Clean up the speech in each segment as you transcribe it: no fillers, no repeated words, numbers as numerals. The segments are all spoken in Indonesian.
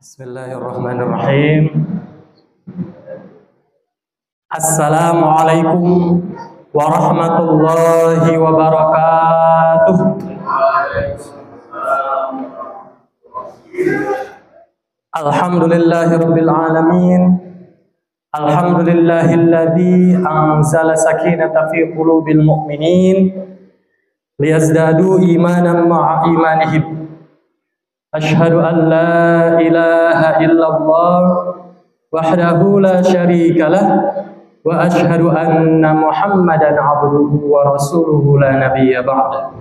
Bismillahirrahmanirrahim. Assalamualaikum warahmatullahi wabarakatuh. Alhamdulillahirabbil alamin. Alhamdulillahilladzi anzala sakinata fi qulubil mu'minin liyazdadu imanan ma'a imanihim. Ashhadu an la ilaha illallah wahdahu la syarika lah wa ashhadu anna Muhammadan abduhu wa rasuluhu la nabiyya ba'da.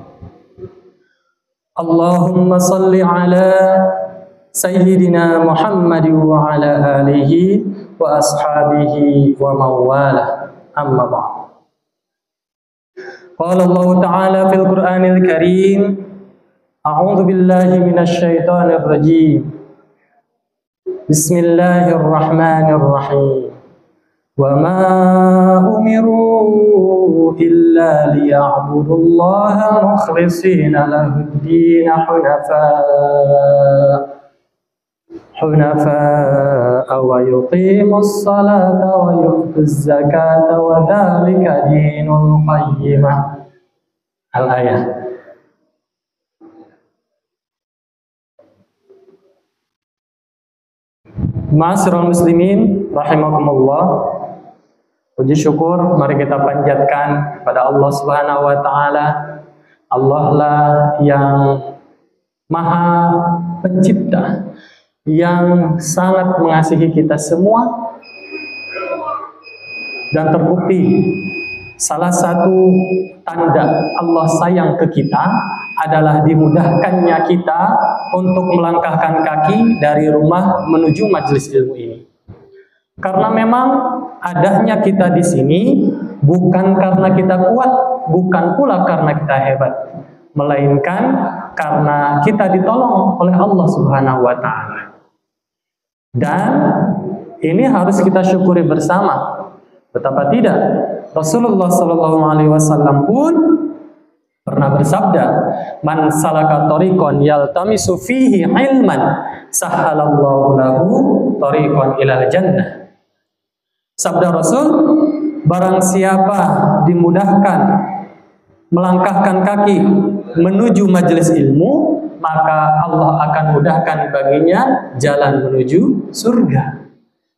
Allahumma salli ala sayyidina Muhammad wa ala alihi wa ashabihi wa mawalah, amma ba'd. Qala Allah ta'ala fil Qur'anil Karim, a'udzu billahi minasy syaithanir rajim. Bismillahirrahmanirrahim. Wa ma umiru illa liya'budullaha mukhlishina lahud-din hunafa wa yuqimus salata wa yu'tuz zakata wa dzalika dinul qayyimah. Al-ayat. Ma'asyiral muslimin rahimakumullah. Puji syukur mari kita panjatkan kepada Allah Subhanahu wa taala. Allah lah yang Maha Pencipta, yang sangat mengasihi kita semua, dan terbukti salah satu tanda Allah sayang ke kita adalah dimudahkannya kita untuk melangkahkan kaki dari rumah menuju majelis ilmu ini. Karena memang adanya kita di sini bukan karena kita kuat, bukan pula karena kita hebat, melainkan karena kita ditolong oleh Allah Subhanahu wa taala. Dan ini harus kita syukuri bersama. Betapa tidak, Rasulullah SAW pun pernah bersabda, "Man salaka tariqan yaltamisu fihi ilman, sahhalallahu lahu tariqan ilal jannah." Sabda Rasul, barang siapa dimudahkan melangkahkan kaki menuju majelis ilmu, maka Allah akan mudahkan baginya jalan menuju surga.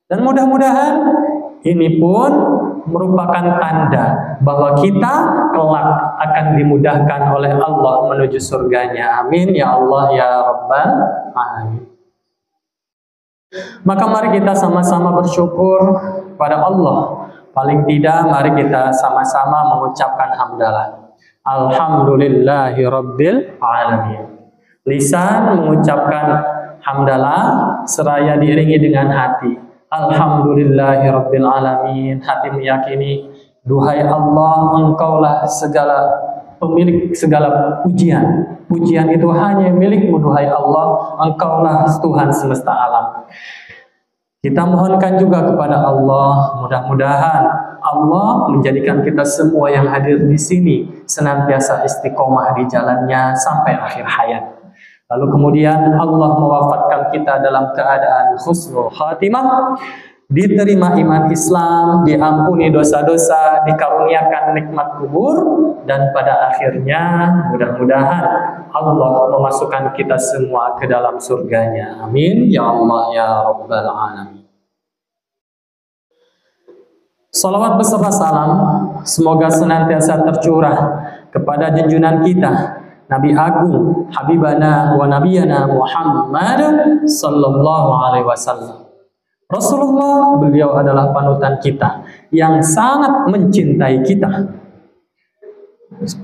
Dan mudah-mudahan ini pun merupakan tanda bahwa kita kelak akan dimudahkan oleh Allah menuju surganya. Amin ya Allah ya Rabbal Alamin. Maka mari kita sama-sama bersyukur pada Allah. Paling tidak mari kita sama-sama mengucapkan hamdalah. Alhamdulillahi Rabbil Alamin. Lisan mengucapkan hamdalah seraya diiringi dengan hati. Alhamdulillahi Rabbil Alamin. Hati meyakini, duhai Allah, Engkaulah segala pemilik segala pujian. Pujian itu hanya milik-Mu, duhai Allah. Engkaulah Tuhan semesta alam. Kita mohonkan juga kepada Allah, mudah-mudahan Allah menjadikan kita semua yang hadir di sini senantiasa istiqomah di jalannya sampai akhir hayat. Lalu kemudian Allah mewafatkan kita dalam keadaan husnul khatimah, diterima iman Islam, diampuni dosa-dosa, dikaruniakan nikmat kubur, dan pada akhirnya mudah-mudahan Allah memasukkan kita semua ke dalam surganya. Amin ya Allah ya Rabbal Alamin. Salawat beserta salam semoga senantiasa tercurah kepada junjungan kita Nabi Agung Habibana wa Nabiyana Muhammad sallallahu alaihi wasallam. Rasulullah, beliau adalah panutan kita yang sangat mencintai kita.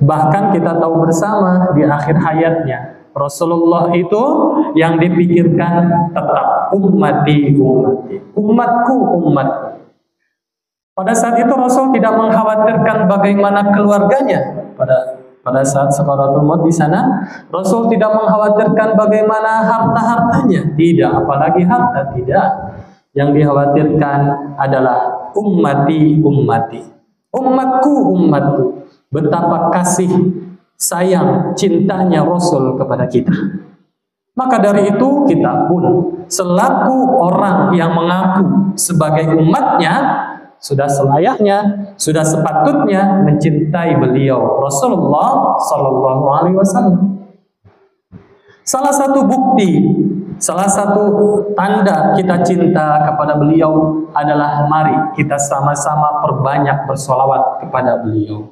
Bahkan kita tahu bersama di akhir hayatnya, Rasulullah itu yang dipikirkan tetap ummati, ummati, umatku, umatku. Pada saat itu Rasul tidak mengkhawatirkan bagaimana keluarganya. Pada saat Sakaratul Maut di sana, Rasul tidak mengkhawatirkan bagaimana harta-hartanya. Tidak, apalagi harta, tidak. Yang dikhawatirkan adalah ummati, ummati. Umatku, umatku. Betapa kasih, sayang, cintanya Rasul kepada kita. Maka dari itu kita pun selaku orang yang mengaku sebagai umatnya sudah selayaknya, sudah sepatutnya mencintai beliau Rasulullah Sallallahu Alaihi Wasallam. Salah satu bukti, salah satu tanda kita cinta kepada beliau adalah mari kita sama-sama perbanyak bersolawat kepada beliau.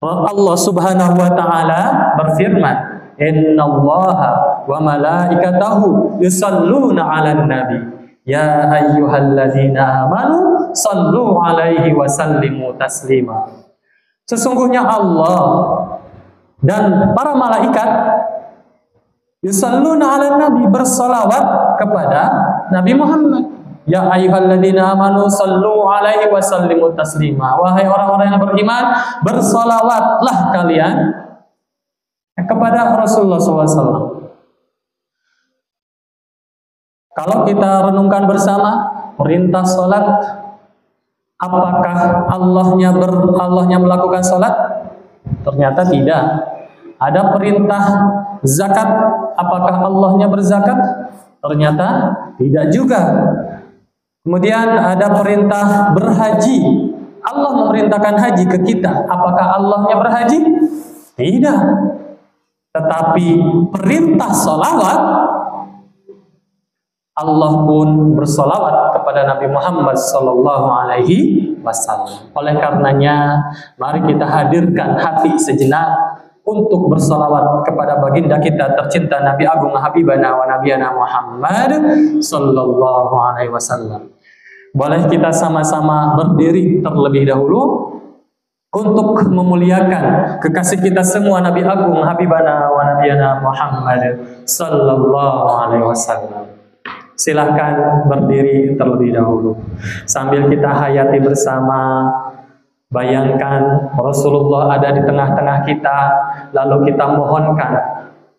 Allah Subhanahu wa Ta'ala berfirman, Innallaha wa malaikatahu yusalluna 'alan nabi ya ayyuhalladzina amanu sallu 'alaihi wa sallimu taslima. Sesungguhnya Allah dan para malaikat yusalluna 'alan nabi, bersolawat kepada Nabi Muhammad. Ya ayyuhalladzina amanu sallu 'alaihi wa sallimu taslima. Wahai orang-orang yang beriman, bersolawatlah kalian kepada Rasulullah SAW. Kalau kita renungkan bersama perintah sholat, apakah Allahnya melakukan sholat? Ternyata tidak. Ada perintah zakat, apakah Allahnya berzakat? Ternyata tidak juga. Kemudian ada perintah berhaji, Allah memerintahkan haji ke kita, apakah Allahnya berhaji? Tidak. Tetapi perintah sholawat, Allah pun bersolawat kepada Nabi Muhammad Sallallahu Alaihi Wasallam. Oleh karenanya, mari kita hadirkan hati sejenak untuk bersolawat kepada baginda kita tercinta Nabi Agung Habibana wa Nabiyana Muhammad Sallallahu Alaihi Wasallam. Boleh kita sama-sama berdiri terlebih dahulu untuk memuliakan kekasih kita semua Nabi Agung Habibana wa Nabiyana Muhammad Sallallahu Alaihi Wasallam. Silahkan berdiri terlebih dahulu sambil kita hayati bersama. Bayangkan Rasulullah ada di tengah-tengah kita, lalu kita mohonkan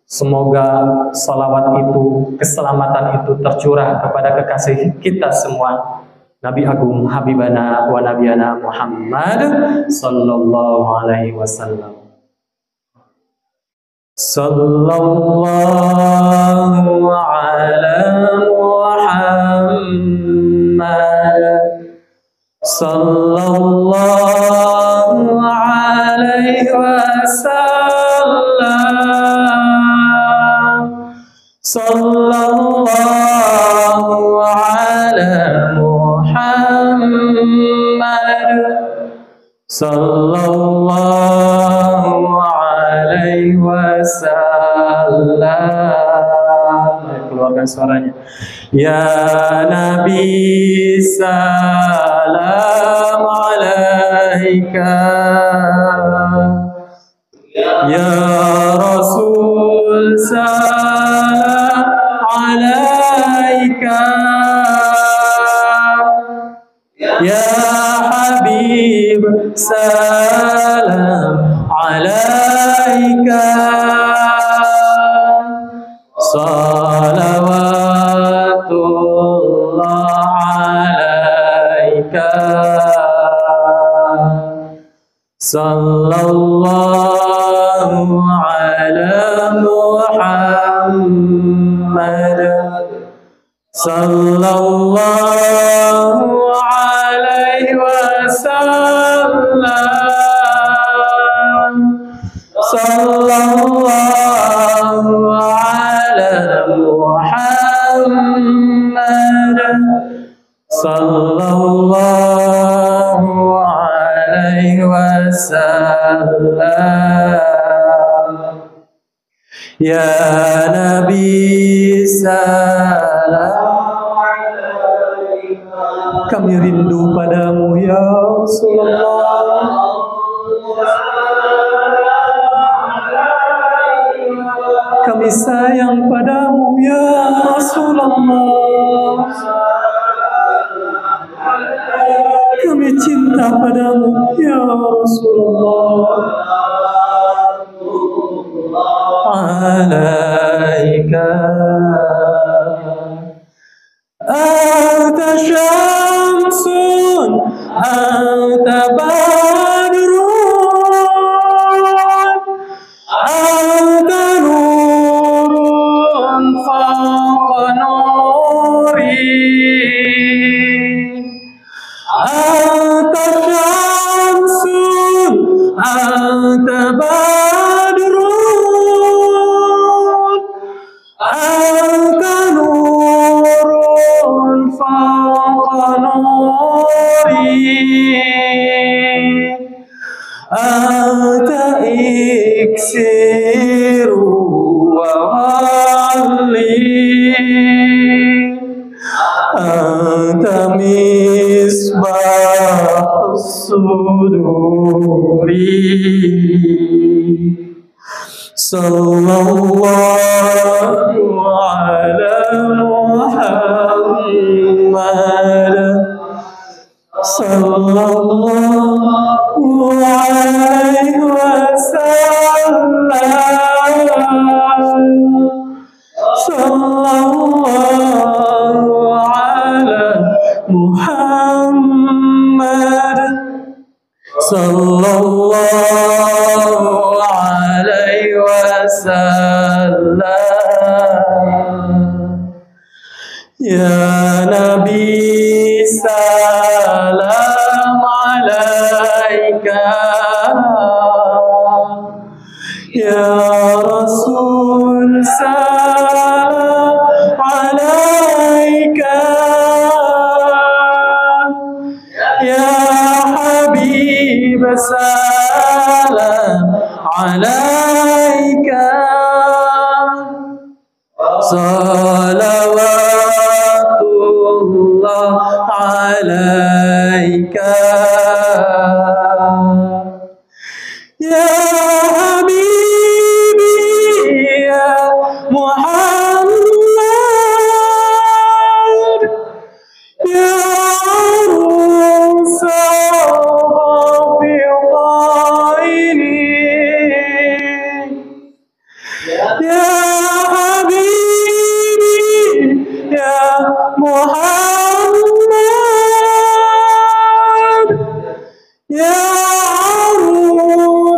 semoga salawat itu, keselamatan itu tercurah kepada kekasih kita semua Nabi Agung Habibana wa Nabiyana Muhammad Sallallahu Alaihi Wasallam. Sallallahu ala Muhammad Sallallahu alaihi wasallam. Sallallahu ala Muhammad Sallallahu alaihi wasallam. Keluarkan suaranya. Ya Nabi salam alaika, ya Rasul salam alaika, ya Habib salam alaika. Salawatullah alaika. Sallallahu ala Muhammad Sallallahu alaihi wasallam. Sallallahu ala Muhammad Sallallahu alaihi wasallam. Ya Nabi salam, kami rindu padamu ya Rasulullah. Kami sayang padamu ya Rasulullah. Kami cinta padamu ya Rasulullah. Alaika anta syamsun anta badrun anta nurun Sallallahu ala Muhammad. Sallallahu alaihi wasallam. Sallallahu ala Muhammad. Sallallahu alaihi wasallam. Ya Nabi salam alaika, ya Rasul salam alaika, ya Habib salam alaika. Salawatullah alaika, ya Habibi ya Muhammad, ya Rasul ini, ya Muhammad, ya Rasul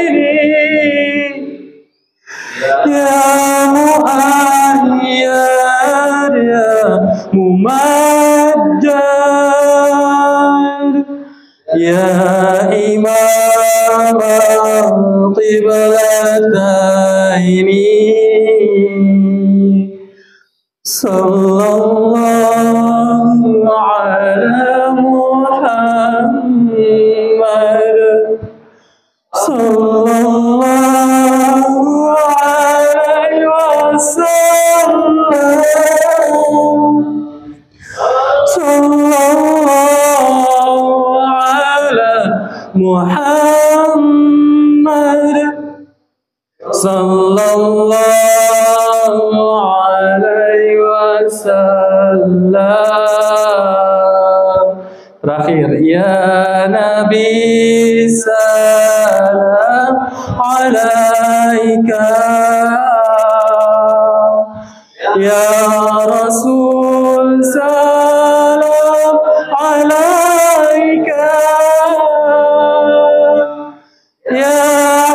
ini, ya Muayyad ya Mumajjad, ya Imam al-Qiblataini. Sallallahu ala Muhammad. Sallallahu alaihi wasallam. Sallallahu ala Muhammad. Sallallahu alaihi wasallam. Terakhir, ya Nabi salam alaika, ya Rasul salam alaika, ya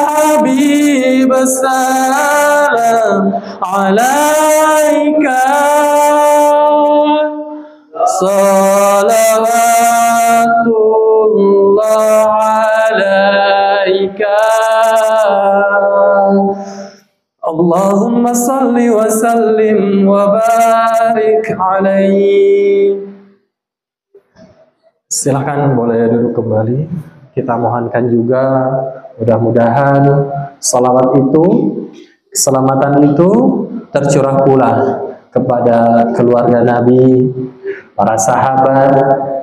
Habib salam alaika. Salawatullah alaika. Allahumma salli wa sallim wa barik alaihi. Silahkan boleh duduk kembali. Kita mohonkan juga mudah-mudahan salawat itu, keselamatan itu tercurah pula kepada keluarga Nabi, para sahabat,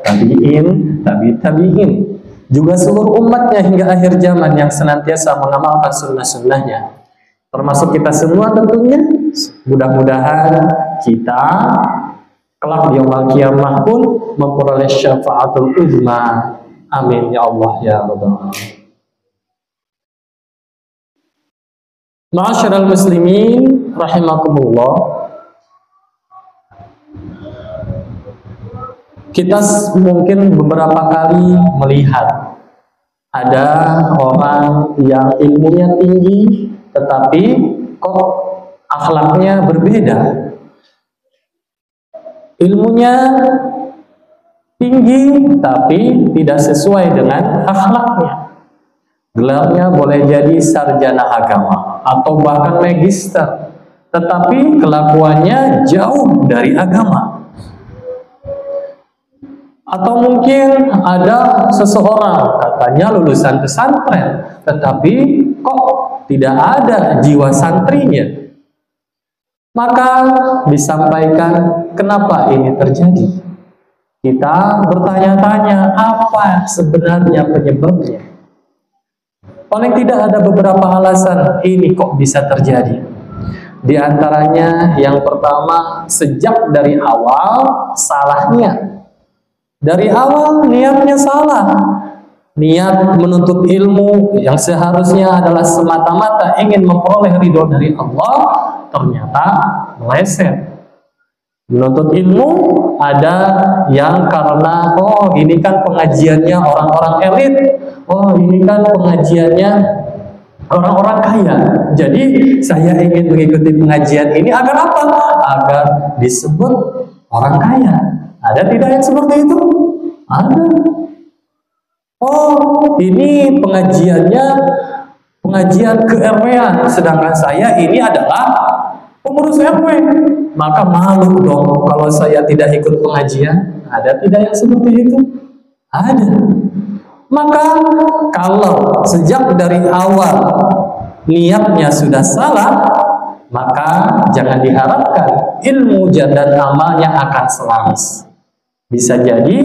tabi'in, tabi'in, juga seluruh umatnya hingga akhir zaman yang senantiasa mengamalkan sunnah-sunnahnya. Termasuk kita semua tentunya. Mudah-mudahan kita kelak di yaumul qiyamah pun memperoleh syafaatul uzma. Amin ya Allah ya Rabbal alamin. Ma'asyiral muslimin rahimakumullah. Kita mungkin beberapa kali melihat ada orang yang ilmunya tinggi tetapi kok akhlaknya berbeda. Ilmunya tinggi tapi tidak sesuai dengan akhlaknya. Gelarnya boleh jadi sarjana agama atau bahkan magister, tetapi kelakuannya jauh dari agama. Atau mungkin ada seseorang katanya lulusan pesantren, tetapi kok tidak ada jiwa santrinya. Maka disampaikan kenapa ini terjadi. Kita bertanya-tanya apa sebenarnya penyebabnya. Paling tidak ada beberapa alasan ini kok bisa terjadi. Di antaranya yang pertama, sejak dari awal salah niat. Dari awal niatnya salah. Niat menuntut ilmu yang seharusnya adalah semata-mata ingin memperoleh ridho dari Allah, ternyata meleset. Menuntut ilmu ada yang karena ini kan pengajiannya orang-orang elit, ini kan pengajiannya orang-orang kaya, jadi saya ingin mengikuti pengajian ini agar apa? Agar disebut orang kaya. Ada tidak yang seperti itu? Ada. Ini pengajiannya pengajian ke-RW-an, sedangkan saya ini adalah pengurus RW, maka malu dong kalau saya tidak ikut pengajian. Ada tidak yang seperti itu? Ada. Maka kalau sejak dari awal niatnya sudah salah, maka jangan diharapkan ilmu dan amalnya akan selaras. Bisa jadi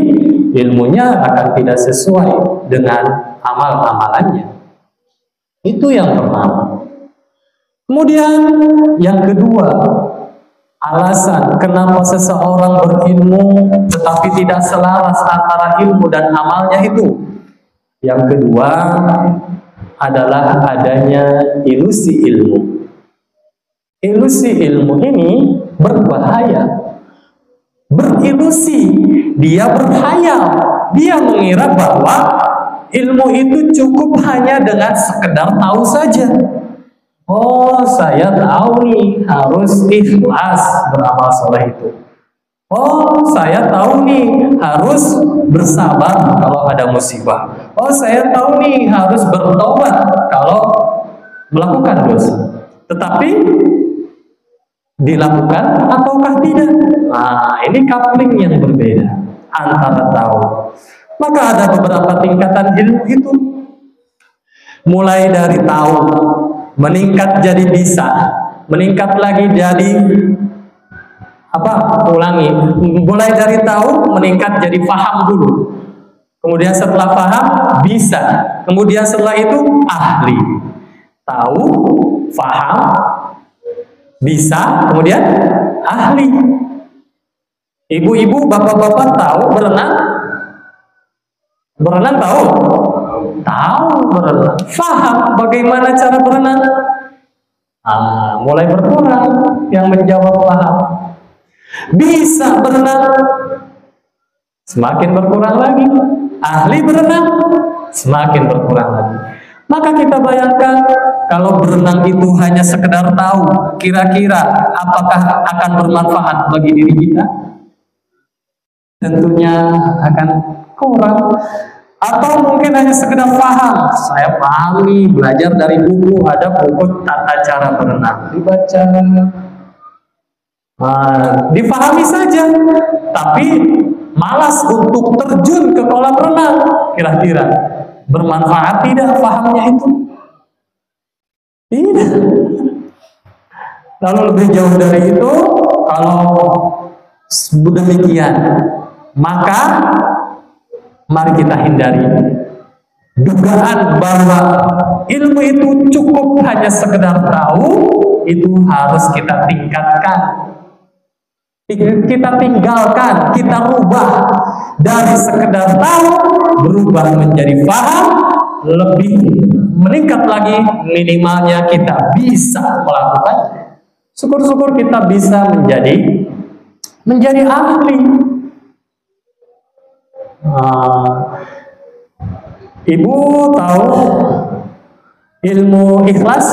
ilmunya akan tidak sesuai dengan amal-amalannya. Itu yang pertama. Kemudian yang kedua, alasan kenapa seseorang berilmu tetapi tidak selaras antara ilmu dan amalnya itu. Yang kedua adalah adanya ilusi ilmu. Ilusi ilmu ini berbahaya. Berilusi, dia berhayal, dia mengira bahwa ilmu itu cukup hanya dengan sekedar tahu saja. Saya tahu nih harus ikhlas beramal soleh itu. Saya tahu nih harus bersabar kalau ada musibah. Saya tahu nih harus bertobat kalau melakukan dosa. Tetapi dilakukan ataukah tidak? Ini coupling yang berbeda antara tahu. Maka ada beberapa tingkatan ilmu itu. Mulai dari tahu, meningkat jadi bisa, meningkat lagi jadi ulangi. Mulai dari tahu, meningkat jadi paham dulu. Kemudian setelah paham, bisa. Kemudian setelah itu ahli. Tahu, paham, bisa, kemudian ahli. Ibu-ibu, bapak-bapak tahu berenang? Berenang tahu? Tahu berenang. Faham bagaimana cara berenang? Mulai berkurang yang menjawab paham. Bisa berenang, semakin berkurang lagi. Ahli berenang, semakin berkurang lagi. Maka kita bayangkan kalau berenang itu hanya sekedar tahu, kira-kira apakah akan bermanfaat bagi diri kita? Tentunya akan kurang. Atau mungkin hanya sekedar paham. Saya paham nih, belajar dari buku, ada buku tata cara berenang, dibaca, dipahami saja, tapi malas untuk terjun ke kolam renang. Kira-kira bermanfaat tidak pahamnya itu? Tidak. Lalu lebih jauh dari itu, kalau demikian, maka mari kita hindari dugaan bahwa ilmu itu cukup hanya sekedar tahu. Itu harus kita tingkatkan, kita tinggalkan, kita rubah dari sekedar tahu berubah menjadi paham, lebih meningkat lagi, minimalnya kita bisa melakukan. Syukur-syukur kita bisa menjadi ahli. Ibu tahu ilmu ikhlas?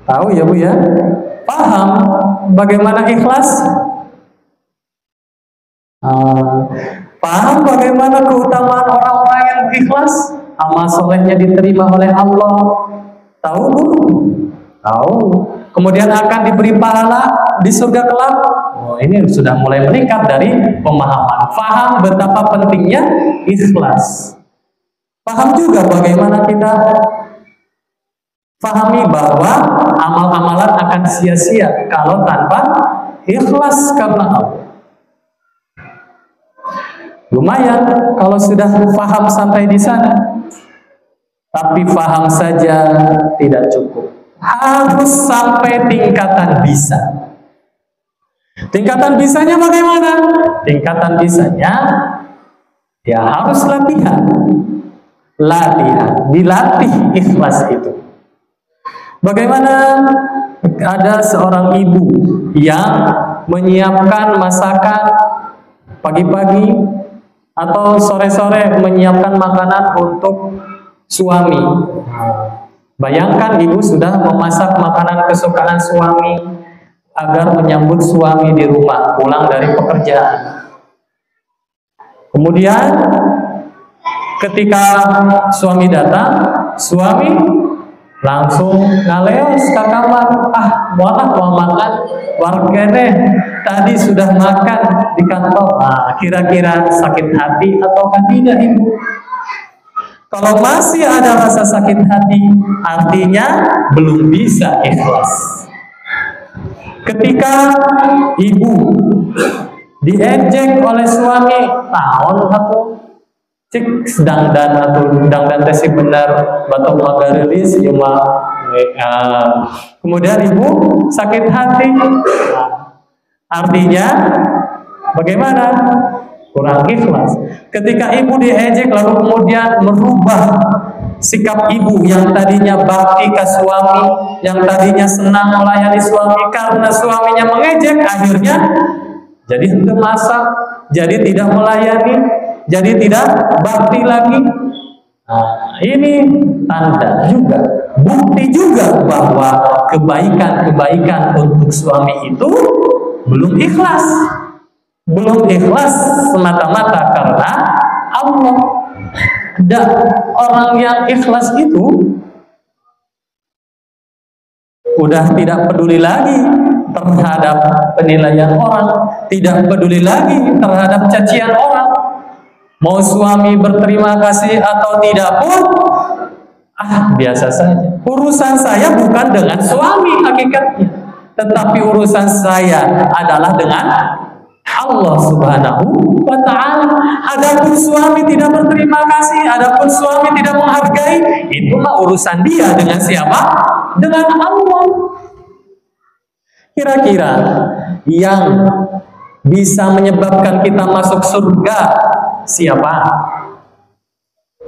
Tahu ya Bu ya? Paham bagaimana ikhlas? Paham bagaimana keutamaan orang-orang yang ikhlas? Amal solehnya diterima oleh Allah. Tahu Bu? Tahu. Kemudian akan diberi pahala di surga kelak. Ini sudah mulai meningkat dari pemahaman. Paham betapa pentingnya ikhlas. Paham juga bagaimana kita pahami bahwa amal-amalan akan sia-sia kalau tanpa ikhlas karena Allah. Lumayan kalau sudah paham sampai di sana. Tapi faham saja tidak cukup. Harus sampai tingkatan bisa. Tingkatan bisanya bagaimana? Tingkatan bisanya ya harus latihan. Latihan, dilatih ikhlas itu. Bagaimana ada seorang ibu yang menyiapkan masakan pagi-pagi atau sore-sore menyiapkan makanan untuk suami. Bayangkan ibu sudah memasak makanan kesukaan suami agar menyambut suami di rumah pulang dari pekerjaan. Kemudian ketika suami datang, suami langsung ngaleos ke kamar. Mualah mau makan wargane tadi sudah makan di kantor. Kira-kira sakit hati ataukah tidak ibu? Kalau masih ada rasa sakit hati, artinya belum bisa ikhlas. Ketika ibu diejek oleh suami, tahun atau cik sedang dan atau sedang tesi benar batok magarilis cuma kemudian ibu sakit hati, artinya bagaimana? Kurang ikhlas. Ketika ibu diejek lalu kemudian merubah sikap ibu yang tadinya bakti ke suami, yang tadinya senang melayani suami, karena suaminya mengejek, akhirnya jadi henti masak, jadi tidak melayani, jadi tidak bakti lagi. Ini tanda juga, bukti juga bahwa kebaikan-kebaikan untuk suami itu belum ikhlas. Belum ikhlas semata-mata karena Allah. Dan orang yang ikhlas itu udah tidak peduli lagi terhadap penilaian orang, tidak peduli lagi terhadap cacian orang. Mau suami berterima kasih atau tidak pun, biasa saja. Urusan saya bukan dengan suami hakikatnya, tetapi urusan saya adalah dengan Allah Subhanahu wa ta'ala. Adapun suami tidak berterima kasih, adapun suami tidak menghargai, itu mah urusan dia dengan siapa? Dengan Allah. Kira-kira yang bisa menyebabkan kita masuk surga siapa?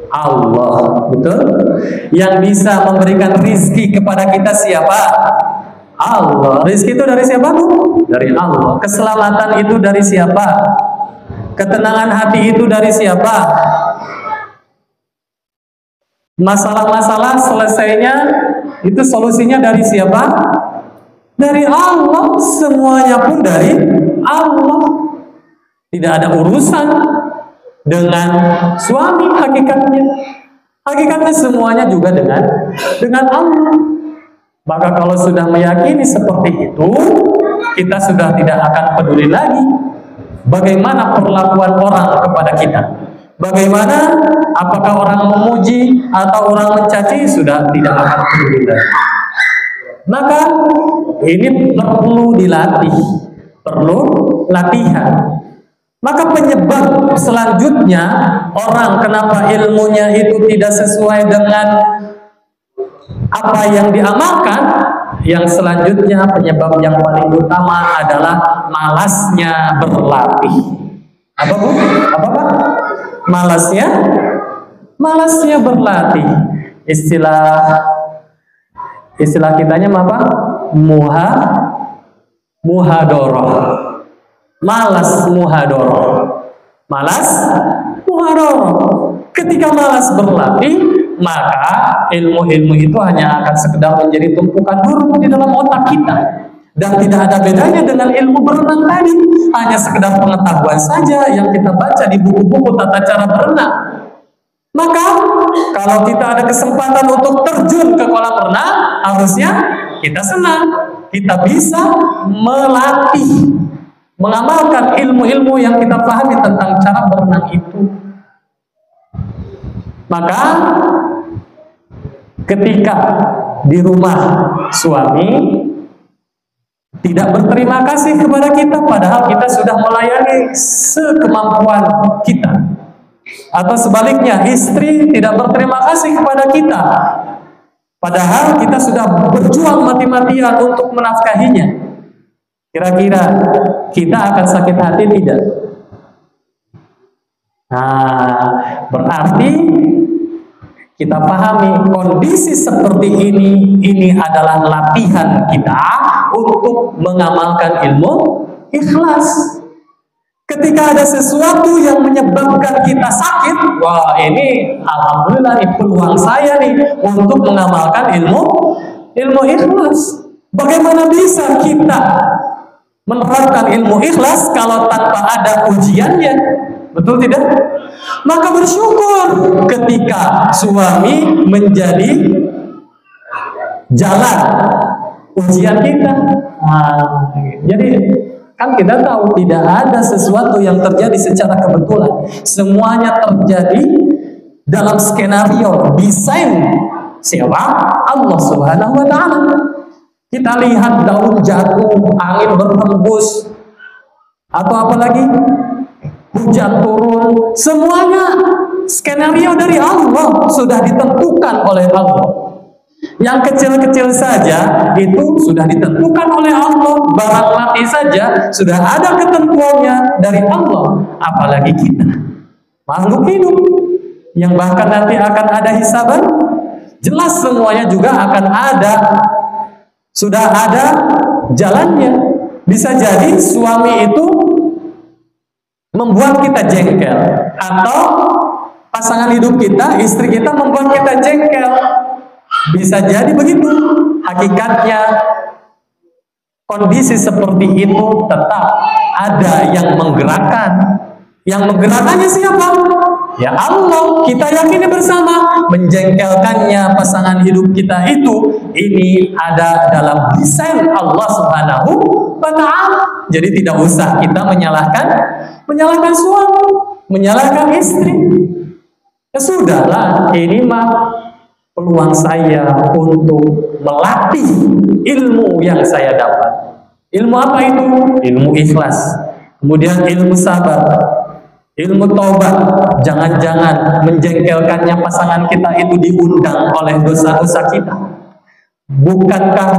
Allah, betul? Yang bisa memberikan rizki kepada kita siapa? Allah. Rizki itu dari siapa? Dari Allah. Keselamatan itu dari siapa? Ketenangan hati itu dari siapa? Masalah-masalah selesainya itu solusinya dari siapa? Dari Allah. Semuanya pun dari Allah. Tidak ada urusan dengan suami hakikatnya. Hakikatnya semuanya juga dengan Allah. Maka kalau sudah meyakini seperti itu, kita sudah tidak akan peduli lagi bagaimana perlakuan orang kepada kita. Bagaimana, apakah orang memuji atau orang mencaci, sudah tidak akan peduli lagi. Maka ini perlu dilatih, perlu latihan. Maka penyebab selanjutnya orang kenapa ilmunya itu tidak sesuai dengan apa yang diamalkan, yang selanjutnya penyebab yang paling utama adalah malasnya berlatih. Apa bu? Apa pak? Malasnya berlatih. Istilah kitanya apa? Muhadoroh. Malas muhadoroh. Ketika malas berlatih, maka ilmu-ilmu itu hanya akan sekedar menjadi tumpukan huruf di dalam otak kita, dan tidak ada bedanya dengan ilmu berenang tadi, hanya sekedar pengetahuan saja yang kita baca di buku-buku tata cara berenang. Maka kalau kita ada kesempatan untuk terjun ke kolam renang, harusnya kita senang, kita bisa melatih, mengamalkan ilmu-ilmu yang kita pahami tentang cara berenang itu. Maka ketika di rumah suami tidak berterima kasih kepada kita, padahal kita sudah melayani sekemampuan kita, Atau sebaliknya, istri tidak berterima kasih kepada kita, padahal kita sudah berjuang mati-matian untuk menafkahinya. Kira-kira kita akan sakit hati tidak? Nah, berarti kita pahami kondisi seperti ini adalah latihan kita untuk mengamalkan ilmu ikhlas. Ketika ada sesuatu yang menyebabkan kita sakit, wah ini alhamdulillah ini peluang saya nih untuk mengamalkan ilmu ikhlas. Bagaimana bisa kita menerapkan ilmu ikhlas kalau tanpa ada ujiannya? Betul tidak? Maka bersyukur ketika suami menjadi jalan ujian kita. Nah, jadi kan kita tahu tidak ada sesuatu yang terjadi secara kebetulan. Semuanya terjadi dalam skenario desain siapa? Allah Subhanahu wa taala. Kita lihat daun jatuh, angin berhembus, atau apalagi hujan turun, semuanya skenario dari Allah, sudah ditentukan oleh Allah. Yang kecil-kecil saja itu sudah ditentukan oleh Allah. Barang mati saja sudah ada ketentuannya dari Allah. Apalagi kita, makhluk hidup yang bahkan nanti akan ada hisaban. Jelas semuanya juga akan ada, sudah ada jalannya. Bisa jadi suami itu membuat kita jengkel, atau pasangan hidup kita, istri kita membuat kita jengkel. Bisa jadi begitu. Hakikatnya kondisi seperti itu tetap ada yang menggerakkan. Yang menggerakkannya siapa? Ya Allah. Kita yakini bersama, menjengkelkannya pasangan hidup kita itu, ini ada dalam desain Allah Subhanahu wa ta'ala. Jadi tidak usah kita menyalahkan suami, menyalahkan istri. Ya sudahlah, ini mah peluang saya untuk melatih ilmu yang saya dapat. Ilmu apa itu? Ilmu ikhlas. Kemudian ilmu sabar, ilmu taubat. Jangan-jangan menjengkelkannya pasangan kita itu diundang oleh dosa-dosa kita. Bukankah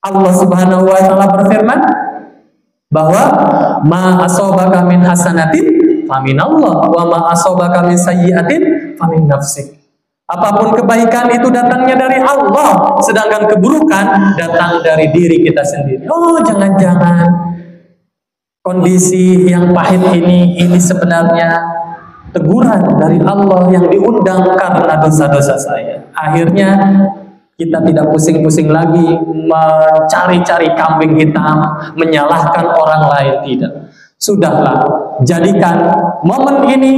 Allah Subhanahu wa ta'ala berfirman bahwa ma asobaka min hasanatin faminallah wa ma asobaka min sayyiatin famin nafsik. Apapun kebaikan itu datangnya dari Allah, sedangkan keburukan datang dari diri kita sendiri. Oh, jangan-jangan kondisi yang pahit ini sebenarnya teguran dari Allah yang diundang karena dosa-dosa saya. Akhirnya kita tidak pusing-pusing lagi mencari-cari kambing hitam, menyalahkan orang lain, tidak. Sudahlah, jadikan momen ini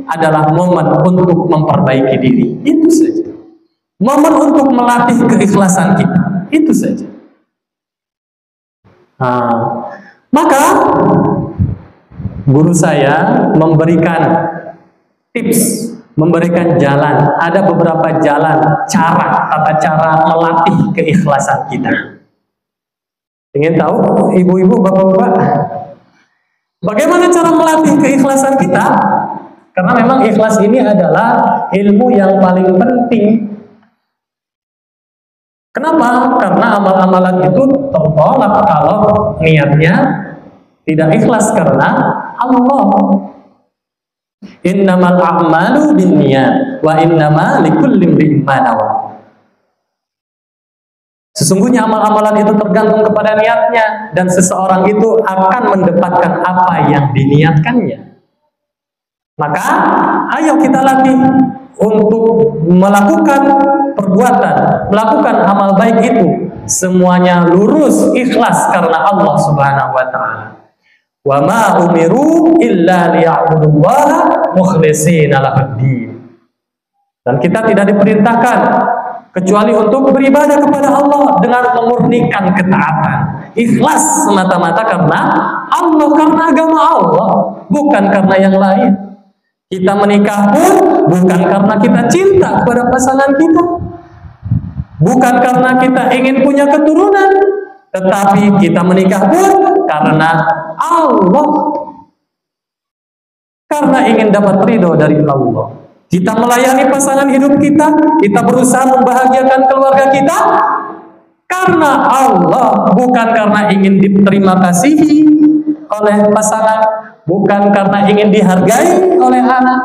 adalah momen untuk memperbaiki diri. Itu saja. Momen untuk melatih keikhlasan kita. Itu saja. Nah, maka guru saya memberikan tips, memberikan jalan. Ada beberapa jalan, tata cara melatih keikhlasan kita. Ingin tahu, ibu-ibu, bapak-bapak? Bagaimana cara melatih keikhlasan kita? Karena memang ikhlas ini adalah ilmu yang paling penting. Kenapa? Karena amal-amalan itu tertolak kalau niatnya tidak ikhlas karena Allah. Innamal a'malu binniyat wa innama likulli imrin ma nawa. Sesungguhnya amal-amalan itu tergantung kepada niatnya, dan seseorang itu akan mendapatkan apa yang diniatkannya. Maka ayo kita latih untuk melakukan perbuatan, melakukan amal baik itu semuanya lurus ikhlas karena Allah Subhanahu wa ta'ala. Wa ma umiru illa liya'budullaha mukhlishina lahuddin. Dan kita tidak diperintahkan kecuali untuk beribadah kepada Allah dengan memurnikan ketaatan, ikhlas semata-mata karena Allah, karena agama Allah, bukan karena yang lain. Kita menikah pun bukan karena kita cinta kepada pasangan kita, bukan karena kita ingin punya keturunan, tetapi kita menikah pun karena Allah. karena ingin dapat ridho dari Allah. Kita melayani pasangan hidup kita, kita berusaha membahagiakan keluarga kita karena Allah, bukan karena ingin diterima kasihi oleh pasangan, bukan karena ingin dihargai oleh anak.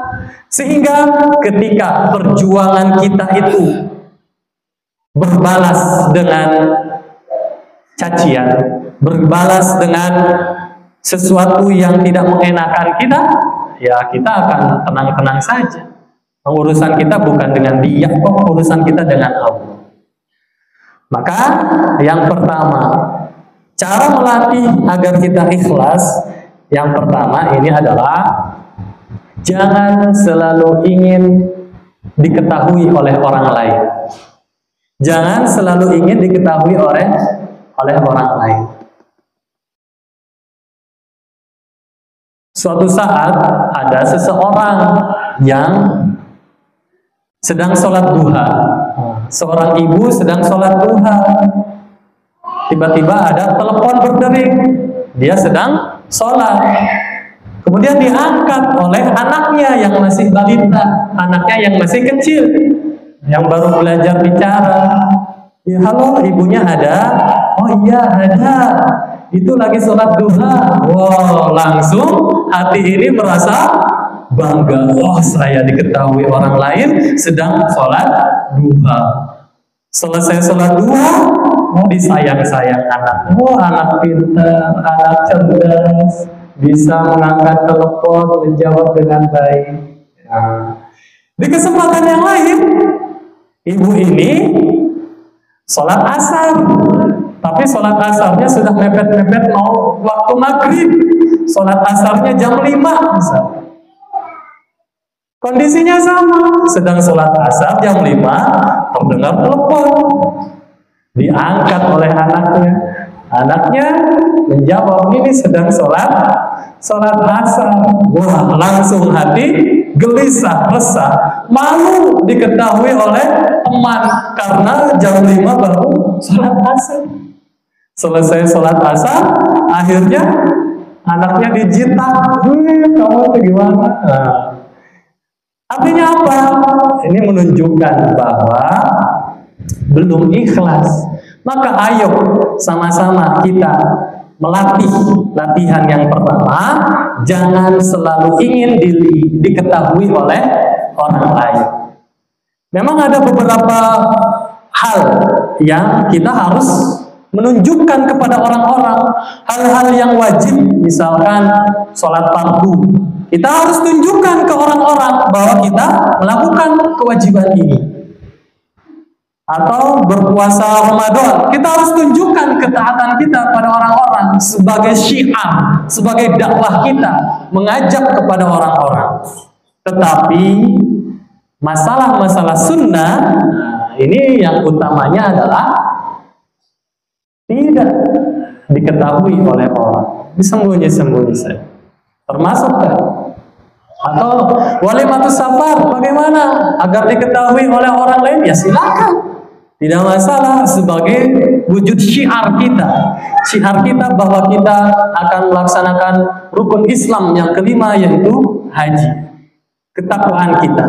Sehingga ketika perjuangan kita itu berbalas dengan cacian, berbalas dengan sesuatu yang tidak mengenakan kita, ya kita akan tenang-tenang saja. Urusan kita bukan dengan dia kok, urusan kita dengan Allah. Maka yang pertama, cara melatih agar kita ikhlas, yang pertama ini adalah jangan selalu ingin diketahui oleh orang lain. Jangan selalu ingin diketahui oleh orang lain. Suatu saat ada seseorang yang sedang sholat duha. Seorang ibu sedang sholat duha. Tiba-tiba ada telepon berdering. Dia sedang sholat. Kemudian diangkat oleh anaknya yang masih balita, anaknya yang masih kecil, yang baru belajar bicara. Ya, halo, ibunya ada? Oh iya, ada. Itu lagi sholat duha. Wow, langsung hati ini merasa bangga. Oh, saya diketahui orang lain sedang sholat duha. Selesai sholat duha, mau disayang-sayang anak. Oh, anak pintar, anak cerdas, bisa mengangkat telepon, menjawab dengan baik. Nah, di kesempatan yang lain, ibu ini sholat asar, tapi sholat asarnya sudah mepet-mepet mau waktu maghrib. Sholat asarnya jam 5 misalnya. Kondisinya sama, sedang sholat asar jam 5, terdengar telepon. Diangkat oleh anaknya. Anaknya menjawab, ini sedang sholat asar. Wah, langsung hati gelisah, resah, malu diketahui oleh teman karena jam 5 baru sholat asar. Selesai sholat asar, akhirnya anaknya dijitak. Kamu itu gimana? Nah, artinya apa? Ini menunjukkan bahwa belum ikhlas. Maka ayo sama-sama kita melatih. Latihan yang pertama, jangan selalu ingin diketahui oleh orang lain. Memang ada beberapa hal yang kita harus menunjukkan kepada orang-orang. Hal-hal yang wajib, misalkan sholat fardu, kita harus tunjukkan ke orang-orang bahwa kita melakukan kewajiban ini. Atau berpuasa Ramadan, kita harus tunjukkan ketaatan kita pada orang-orang sebagai syiar, sebagai dakwah kita, mengajak kepada orang-orang. Tetapi masalah-masalah sunnah, ini yang utamanya adalah tidak diketahui oleh orang, disembunyi-sembunyi saja. Termasuk kan? Atau walimatus safar, bagaimana agar diketahui oleh orang lain? Ya silakan, tidak masalah, sebagai wujud syiar kita. Syiar kita bahwa kita akan melaksanakan rukun Islam yang kelima, yaitu haji. Ketakwaan kita.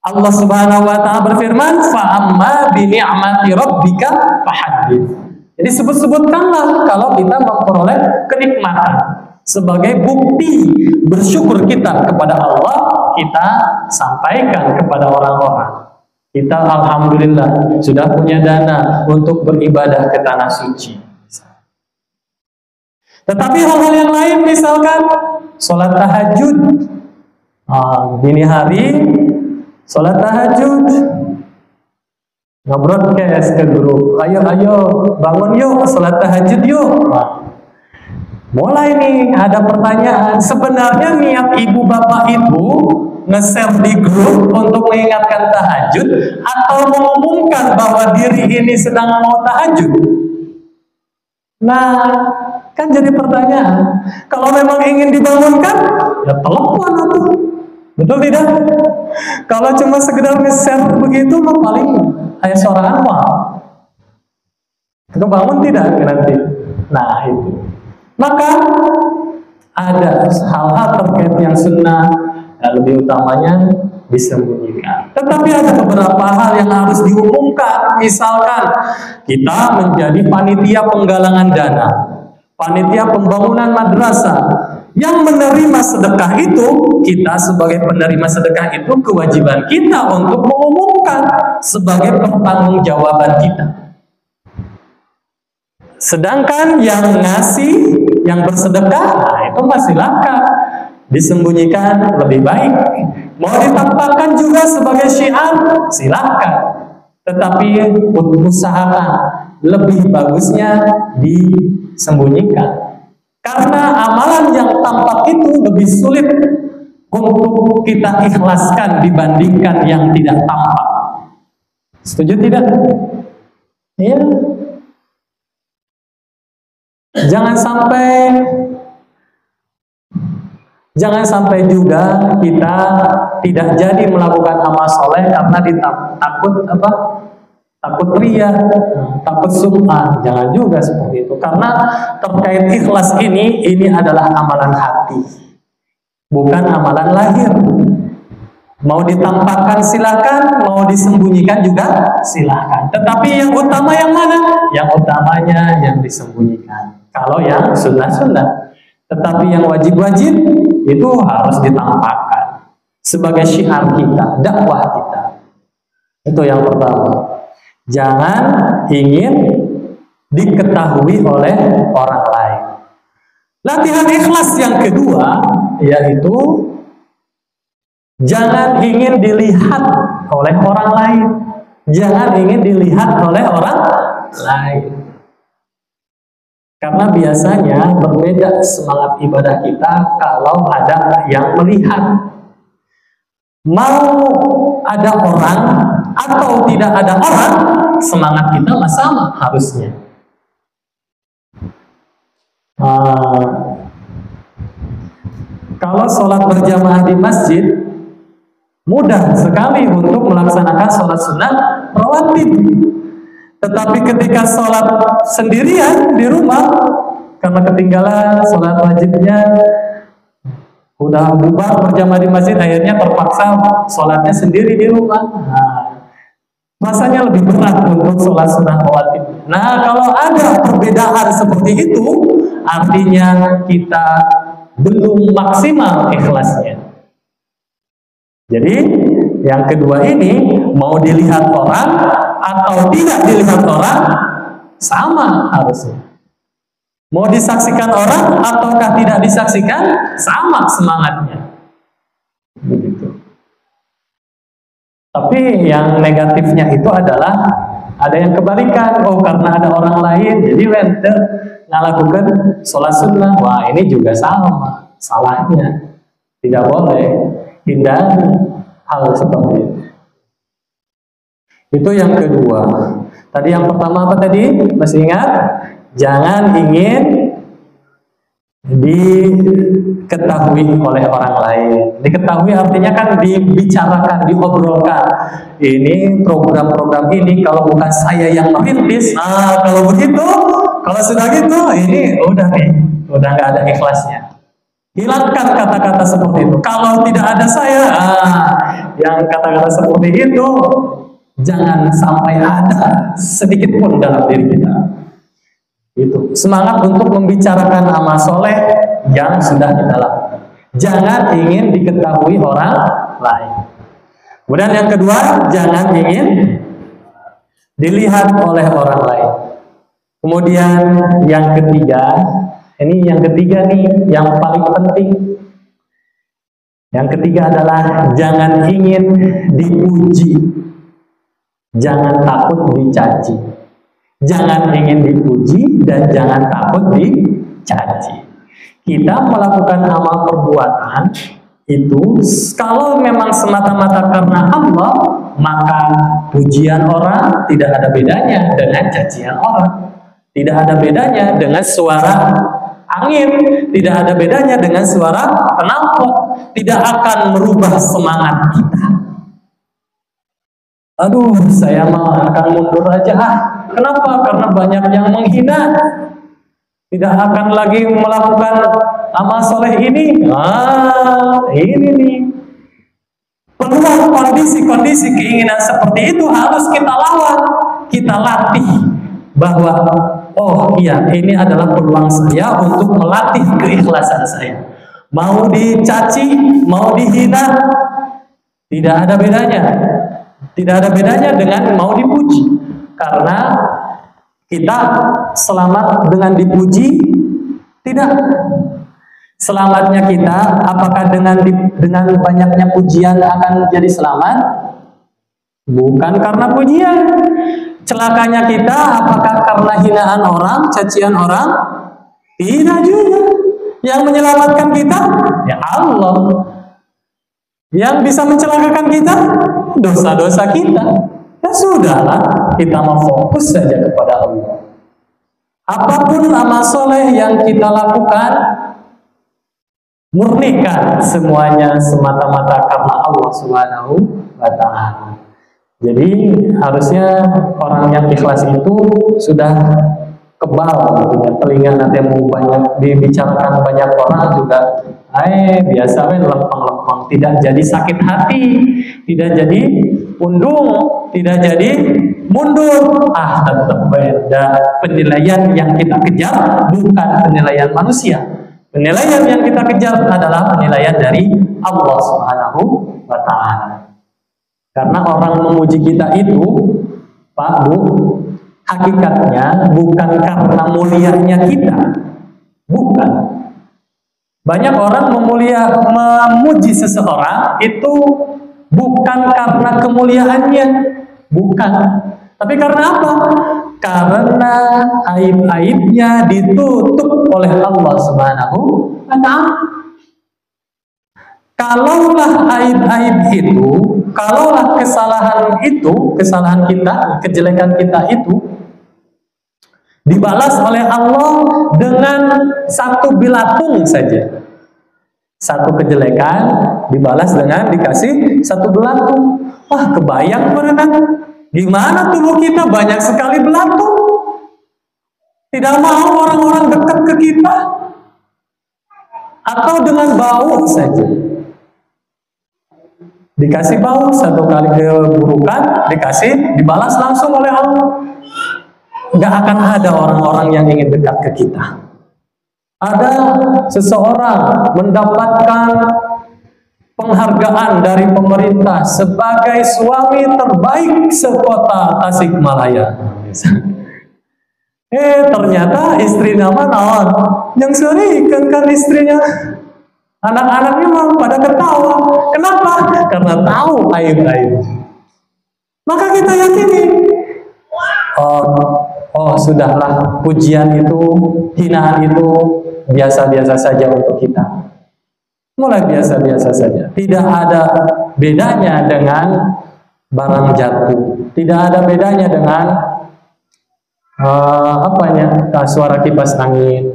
Allah Subhanahu wa taala berfirman, "Fa amma bi ni'mati rabbika fahaddits." Jadi sebut-sebutkanlah kalau kita memperoleh kenikmatan. Sebagai bukti bersyukur kita kepada Allah, kita sampaikan kepada orang-orang. Kita alhamdulillah sudah punya dana untuk beribadah ke tanah suci. Tetapi hal-hal yang lain, misalkan sholat tahajud, dini hari sholat tahajud, nge-broadcast ke grup, ayo bangun yuk, sholat tahajud yuk. Mulai nih ada pertanyaan, sebenarnya niat ibu bapak itu nge-share di grup untuk mengingatkan tahajud atau mengumumkan bahwa diri ini sedang mau tahajud? Nah, kan jadi pertanyaan. Kalau memang ingin dibangunkan, ya telepon atau betul tidak? Kalau cuma sekedar nge-share begitu, mah paling kayak suara anwar. Kebangun tidak nanti? Nah itu. Maka ada hal-hal terkait yang sunnah, lebih utamanya disembunyikan. Tetapi ada beberapa hal yang harus diumumkan. Misalkan kita menjadi panitia penggalangan dana, panitia pembangunan madrasah, yang menerima sedekah itu, kita sebagai penerima sedekah itu kewajiban kita untuk mengumumkan sebagai pertanggungjawaban kita. Sedangkan yang ngasih, yang bersedekah, nah itu masih silakan disembunyikan lebih baik. Mau ditampakkan juga sebagai syiar, silakan. Tetapi usahakan lebih bagusnya disembunyikan. Karena amalan yang tampak itu lebih sulit untuk kita ikhlaskan dibandingkan yang tidak tampak. Setuju tidak? Iya. Jangan sampai juga kita tidak jadi melakukan amal soleh karena takut ria, takut sum'ah. Jangan juga seperti itu. Karena terkait ikhlas ini adalah amalan hati, bukan amalan lahir. Mau ditampakkan silakan, mau disembunyikan juga silakan. Tetapi yang utama yang mana? Yang utamanya yang disembunyikan. Kalau yang sunnah-sunnah. Tetapi yang wajib-wajib itu harus ditampakkan sebagai syiar kita, dakwah kita. Itu yang pertama. Jangan ingin diketahui oleh orang lain. Latihan ikhlas yang kedua yaitu jangan ingin dilihat oleh orang lain. Jangan ingin dilihat oleh orang lain. Karena biasanya berbeda semangat ibadah kita kalau ada yang melihat. Mau ada orang atau tidak ada orang, semangat kita sama harusnya. Kalau sholat berjamaah di masjid, mudah sekali untuk melaksanakan sholat sunnah rawatib. Tetapi ketika sholat sendirian di rumah, karena ketinggalan sholat wajibnya, udah bubar berjamaah di masjid, akhirnya terpaksa sholatnya sendiri di rumah. Rasanya lebih berat untuk sholat sunnah rawatib. Nah, kalau ada perbedaan seperti itu, artinya kita belum maksimal ikhlasnya. Jadi, yang kedua ini, mau dilihat orang atau tidak dilihat orang, sama harusnya. Mau disaksikan orang ataukah tidak disaksikan, sama semangatnya. Begitu. Tapi yang negatifnya itu adalah ada yang kebalikan. Oh, karena ada orang lain, jadi wente ngelakukan sholat sunnah. Wah, ini juga sama salahnya. Tidak boleh hindari hal seperti itu. Itu yang kedua. Tadi yang pertama apa tadi? Masih ingat? Jangan ingin diketahui oleh orang lain. Diketahui artinya kan dibicarakan, diobrolkan. Ini program-program ini kalau bukan saya yang merintis, kalau begitu, kalau sudah gitu, ini udah nggak ada ikhlasnya. Hilangkan kata-kata seperti itu. Kalau tidak ada saya, yang kata-kata seperti itu jangan sampai ada sedikit pun dalam diri kita. Itu semangat untuk membicarakan amal soleh yang sudah kita lakukan. Jangan ingin diketahui orang lain. Kemudian yang kedua, jangan ingin dilihat oleh orang lain. Kemudian yang ketiga, ini yang ketiga nih, yang paling penting. Yang ketiga adalah jangan ingin dipuji. Jangan takut dicaci. Jangan ingin dipuji dan jangan takut dicaci. Kita melakukan amal perbuatan itu kalau memang semata-mata karena Allah, maka pujian orang tidak ada bedanya dengan cacian orang. Tidak ada bedanya dengan suara angin, tidak ada bedanya dengan suara knalpot. Tidak akan merubah semangat kita. Aduh, saya akan mundur aja. Kenapa? Karena banyak yang menghina. Tidak akan lagi melakukan amal soleh ini, ini nih. Peluang kondisi-kondisi keinginan seperti itu harus kita lawan, kita latih bahwa oh iya ini adalah peluang saya untuk melatih keikhlasan saya. Mau dicaci, mau dihina, tidak ada bedanya. Tidak ada bedanya dengan mau dipuji. Karena kita selamat dengan dipuji? Tidak. Selamatnya kita apakah dengan banyaknya pujian akan jadi selamat? Bukan karena pujian. Celakanya kita apakah karena hinaan orang, cacian orang? Tidak juga. Yang menyelamatkan kita ya Allah. Yang bisa mencelakakan kita dosa-dosa kita. Ya sudahlah, kita mau fokus saja kepada Allah. Apapun amal soleh yang kita lakukan, murnikan semuanya semata-mata karena Allah Subhanahu wa Ta'ala. Jadi harusnya orang yang ikhlas itu sudah kebal gitu ya. Telinga nanti mau banyak dibicarakan banyak orang juga biasa lempeng-lempeng, tidak jadi sakit hati, tidak jadi undung, tidak jadi mundur. Tetap beda. Penilaian yang kita kejar bukan penilaian manusia. Penilaian yang kita kejar adalah penilaian dari Allah Subhanahu wa Ta'ala. Karena orang memuji kita itu, Pak Bu, hakikatnya bukan karena mulianya kita. Bukan. Banyak orang memuji seseorang itu bukan karena kemuliaannya. Bukan. Tapi karena apa? Karena aib-aibnya ditutup oleh Allah Subhanahu wa Ta'ala. Kalaulah aib-aib itu, kalaulah kesalahan itu, kesalahan kita, kejelekan kita itu dibalas oleh Allah dengan satu bilatung saja. Satu kejelekan dibalas dengan dikasih satu belatung. Wah, kebayang berenang. Gimana tubuh kita banyak sekali belatung. Tidak mau orang-orang dekat ke kita. Atau dengan bau saja. Dikasih bau, satu kali keburukan, dikasih, dibalas langsung oleh Allah. Gak akan ada orang-orang yang ingin dekat ke kita. Ada seseorang mendapatkan penghargaan dari pemerintah sebagai suami terbaik sekota Tasikmalaya. Ternyata istri nama naon yang sering kan istrinya. Anak-anaknya malah pada ketawa. Kenapa? Karena tahu aib-aib. Maka kita yakini, sudahlah, pujian itu, hinaan itu biasa-biasa saja untuk kita. Mulai biasa-biasa saja. Tidak ada bedanya dengan barang jatuh. Tidak ada bedanya dengan suara kipas angin.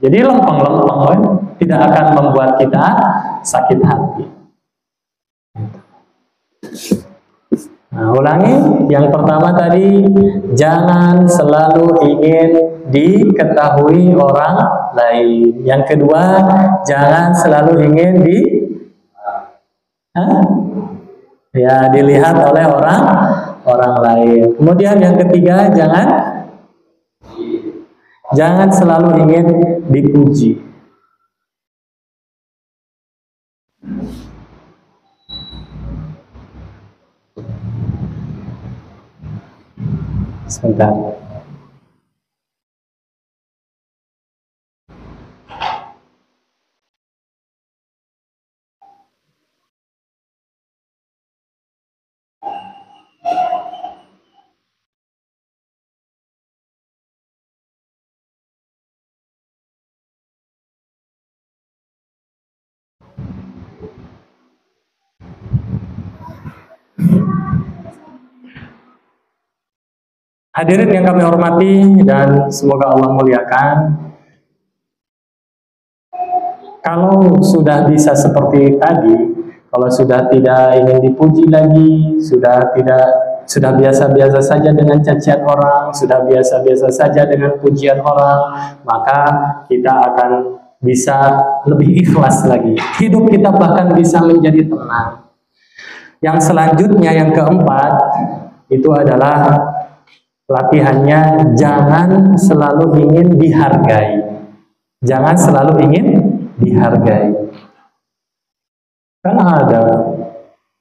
Jadi lempeng-lempeng tidak akan membuat kita sakit hati. Nah, ulangi. Yang pertama tadi, jangan selalu ingin diketahui orang lain. Yang kedua, jangan selalu ingin dilihat oleh orang lain. Kemudian yang ketiga, jangan selalu ingin dipuji. Sebentar. Hadirin yang kami hormati dan semoga Allah muliakan. Kalau sudah bisa seperti tadi, kalau sudah tidak ingin dipuji lagi, sudah biasa-biasa saja dengan cacian orang, sudah biasa-biasa saja dengan pujian orang, maka kita akan bisa lebih ikhlas lagi. Hidup kita bahkan bisa menjadi tenang. Yang selanjutnya, yang keempat, itu adalah latihannya jangan selalu ingin dihargai. Jangan selalu ingin dihargai. Kan ada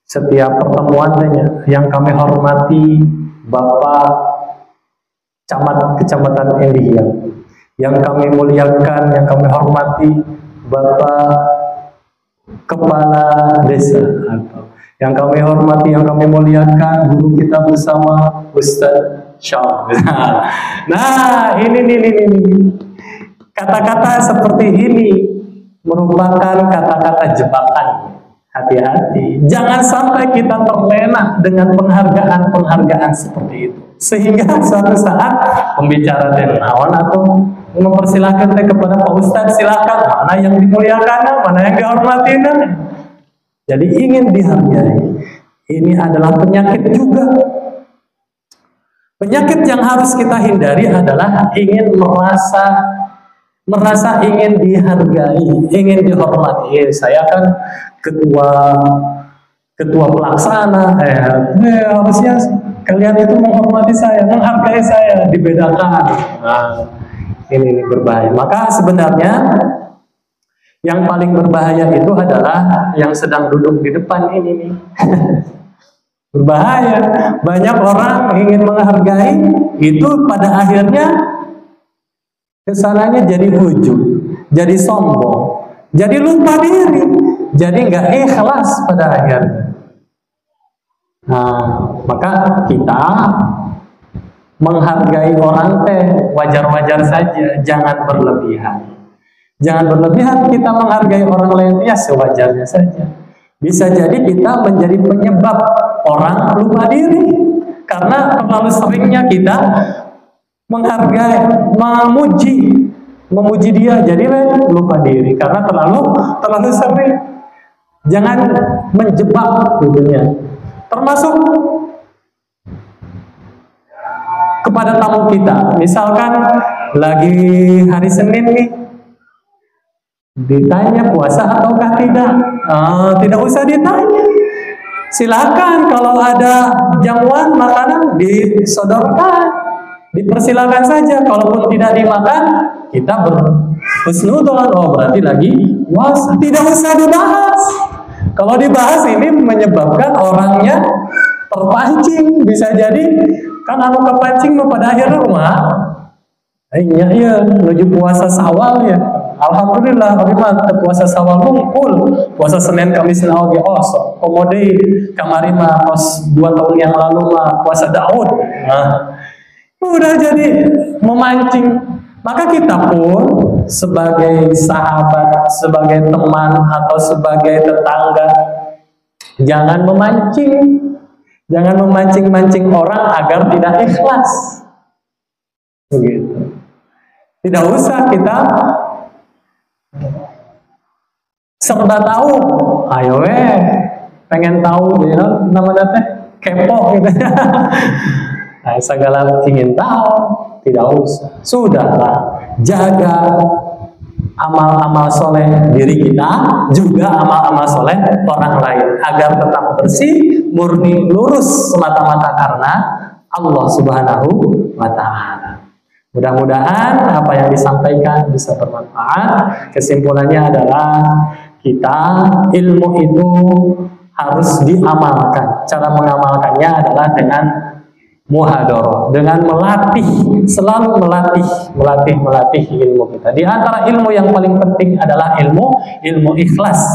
setiap pertemuan yang kami hormati Bapak Camat Kecamatan Indihiyang, yang kami muliakan, yang kami hormati Bapak Kepala Desa, yang kami hormati, yang kami muliakan guru kita bersama Ustaz Syah. Nah, ini kata-kata seperti ini merupakan kata-kata jebakan. Hati-hati, jangan sampai kita terlena dengan penghargaan seperti itu, sehingga suatu saat pembicara naon atau mempersilahkan kepada Pak Ustadz, silakan, mana yang dimuliakan, mana yang dihormatin. Jadi ingin dihargai, ini adalah penyakit juga. Penyakit yang harus kita hindari adalah ingin merasa ingin dihargai, ingin dihormati. Saya kan ketua pelaksana, harusnya kalian itu menghormati saya, menghargai saya, dibedakan. Nah, ini berbahaya. Maka sebenarnya yang paling berbahaya itu adalah yang sedang duduk di depan ini nih. Berbahaya. Banyak orang ingin menghargai, itu pada akhirnya kesananya jadi ujub, jadi sombong, jadi lupa diri, jadi nggak ikhlas pada akhirnya. Nah, maka kita menghargai orang teh wajar-wajar saja, jangan berlebihan. Jangan berlebihan kita menghargai orang lain, ya sewajarnya saja. Bisa jadi kita menjadi penyebab orang lupa diri karena terlalu seringnya kita menghargai, memuji dia, jadi lupa diri karena terlalu sering. Jangan menjebak dunia. Termasuk kepada tamu kita, misalkan lagi hari Senin nih, ditanya puasa ataukah tidak? Tidak usah ditanya. Silakan kalau ada jamuan makanan disodorkan, dipersilakan saja. Kalaupun tidak dimakan, kita berhusnudzon. Oh, berarti lagi puasa. Tidak usah dibahas. Kalau dibahas ini menyebabkan orangnya terpancing. Bisa jadi kan anu kepancing pada akhirnya rumah. Iya, menuju puasa Syawal ya. Alhamdulillah, kami mah puasa Syawal ngumpul. Puasa Senin Kamis oge osok. Komode kamari mah pas 2 tahun yang lalu mah puasa Daud. Nah, udah jadi memancing. Maka kita pun sebagai sahabat, sebagai teman atau sebagai tetangga, jangan memancing. Jangan memancing-mancing orang agar tidak ikhlas. Begitu. Tidak usah kita serba tahu, ayo pengen tahu, ya, namanya teh kepo gitu. Nah, segala ingin tahu, tidak usah. Sudahlah, jaga amal-amal soleh diri kita, juga amal-amal soleh orang lain, agar tetap bersih, murni, lurus semata-mata karena Allah Subhanahu wa Ta'ala. Mudah-mudahan apa yang disampaikan bisa bermanfaat. Kesimpulannya adalah kita ilmu itu harus diamalkan. Cara mengamalkannya adalah dengan muhadharah, dengan melatih, selalu melatih ilmu kita. Di antara ilmu yang paling penting adalah ilmu ikhlas.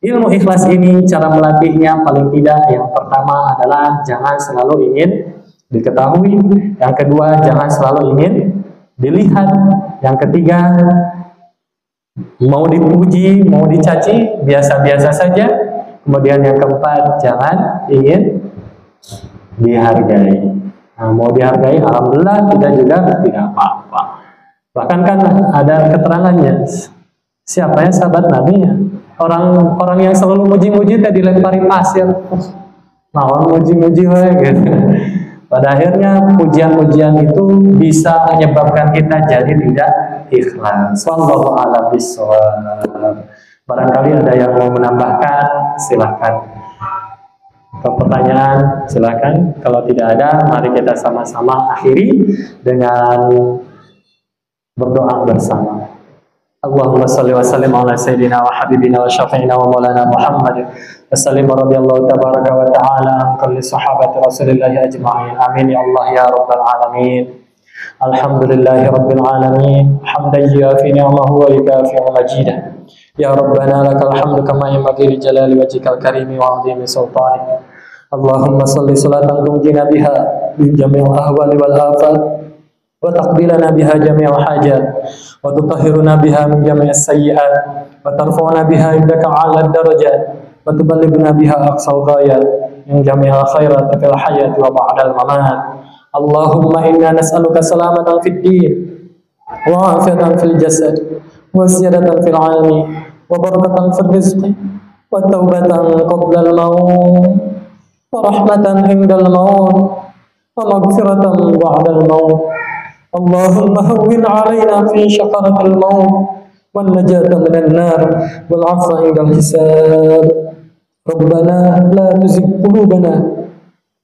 Ilmu ikhlas ini cara melatihnya paling tidak yang pertama adalah jangan selalu ingin diketahui, yang kedua jangan selalu ingin dilihat, yang ketiga mau dipuji, mau dicaci biasa-biasa saja, kemudian yang keempat jangan ingin dihargai. Nah, mau dihargai alhamdulillah, tidak juga tidak apa-apa. Bahkan kan ada keterangannya, siapa ya sahabat Nabi ya? Orang yang selalu muji-muji tadi dilempari pasir, nawan muji-muji gitu. Pada akhirnya pujian-pujian itu bisa menyebabkan kita jadi tidak ikhlas. Wallahu a'lam bishawab. Barangkali ada yang mau menambahkan, silakan. Pertanyaan, silakan. Kalau tidak ada, mari kita sama-sama akhiri dengan berdoa bersama. Allahumma salli wa sallim ala sayyidina wa habibina wa syafi'ina wa maulana Muhammad wa sallim radhiyallahu tabaraka wa ta'ala an kulli sahabati Rasulillah ajma'in. Amin ya Allah ya rabbal alamin. Alhamdulillahi rabbil alamin. Hamdan yuafi ni'amahu wa yukafi'u majidah. Ya Rabbana lakal hamdu kama yanbaghi li jalali wajhikal karimi wa 'azimi sultanik. Allahumma salli salatan tunjina biha min jami'il ahwali wal afat wa taqbilana biha jami'al hajat wa tutahhiruna biha min jami'is sayyi'at wa tarfa'una biha indaka 'alal darajat wa tuballighuna biha aqsal ghayat min jami'il khairat fil hayati wa ba'dal mamat. Allahumma inna nas'aluka salamatan fid din wa 'afiyatan fil jasad wa ziyadatan fil 'ilmi wa barakatan fil rizqi wa taubatan qabla al maut wa rahmatan indal maut wa maghfiratan ba'da al maut. Allahumma hawwin 'alaina fi syakaratil maut wan najata minan nar wal 'afwa indal hisab. Rabbana la tuzigh qulubana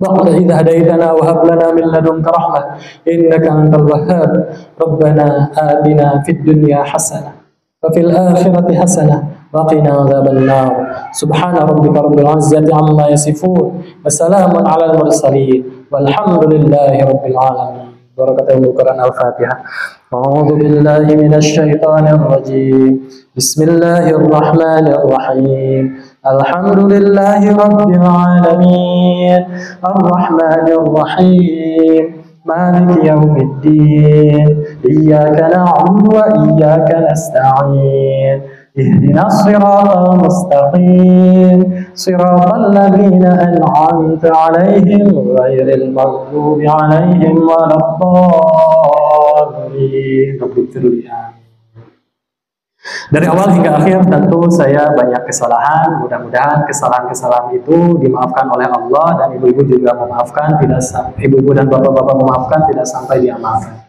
ba'da idh hadaytana wa hab lana min ladunka rahmah innaka antal wahhab. Rabbana atina fid dunya hasanah wa fil akhirati hasanah wa qina adzaban nar. Subhana rabbika rabbil 'izzati 'amma yasifun wa salamun 'alal mursalin walhamdulillahi rabbil alamin. Barakatul Quran Al-Fatihah. A'udzu billahi minasy syaithanir rajim. Bismillahirrahmanirrahim. Alhamdulillahi rabbil alamin. Arrahmanir rahim. Maliki yaumiddin. Iyyaka na'budu wa iyyaka nasta'in. اهدنا الصراط المستقيم صراط الذين أنعمت عليهم غير المغضوب عليهم ولا الضالين. Dari awal hingga akhir tentu saya banyak kesalahan. Mudah-mudahan kesalahan-kesalahan itu dimaafkan oleh Allah dan ibu-ibu juga memaafkan, ibu-ibu dan bapak-bapak memaafkan, tidak sampai diamalkan.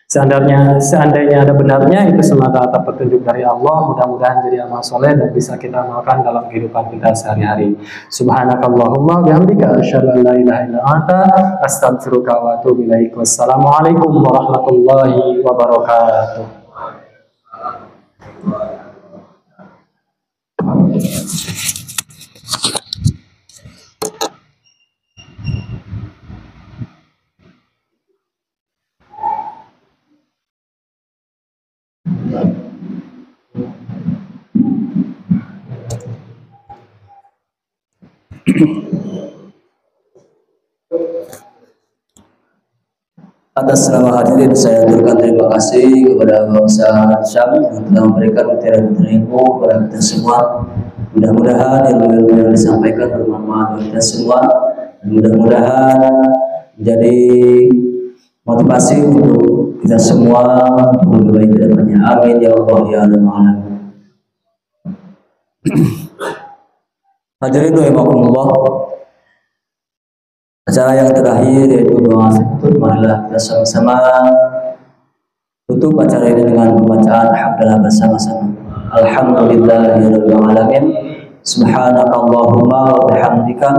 Seandainya ada benarnya itu semata atas petunjuk dari Allah, mudah-mudahan jadi amal soleh dan bisa kita amalkan dalam kehidupan kita sehari-hari. Subhanakallahumma bihamdika asyhadu an la ilaha illa anta astaghfiruka wa atubu ilaik. Wassalamualaikum warahmatullahi wabarakatuh. Atas nama hadirin saya aturkan terima kasih kepada Bapak Ustaz Syam yang telah memberikan materi-materi ilmu kepada kita semua. Mudah-mudahan ilmu-ilmu yang disampaikan bermanfaat bagi kita semua dan mudah-mudahan menjadi motivasi untuk kita semua untuk lebih baik ke depannya. Amin ya Allah ya Rabbal alamin. Hadirin rahimakumullah. Acara yang terakhir yaitu doa tutup, marilah kita sama-sama tutup acara ini dengan pembacaan hamdalah bersama-sama. Alhamdulillahirabbil alamin. Subhanakallahumma wa bihamdika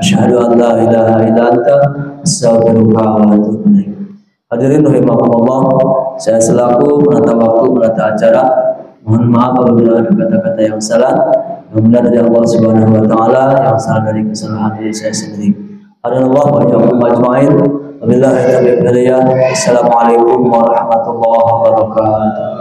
asyhadu an la ilaha illa anta astaghfiruka wa atubu ilaik. Hadirin rahimakumullah, saya selaku penata waktu, penata acara, mohon maaf apabila ada kata-kata yang salah, yang benar dari Allah Subhanahu wa taala, yang salah dari kesalahan diri saya sendiri. Hadanallah wa iyyakum ajma'in. Wabillahi taufiq wal hidayah. Assalamualaikum warahmatullahi wabarakatuh.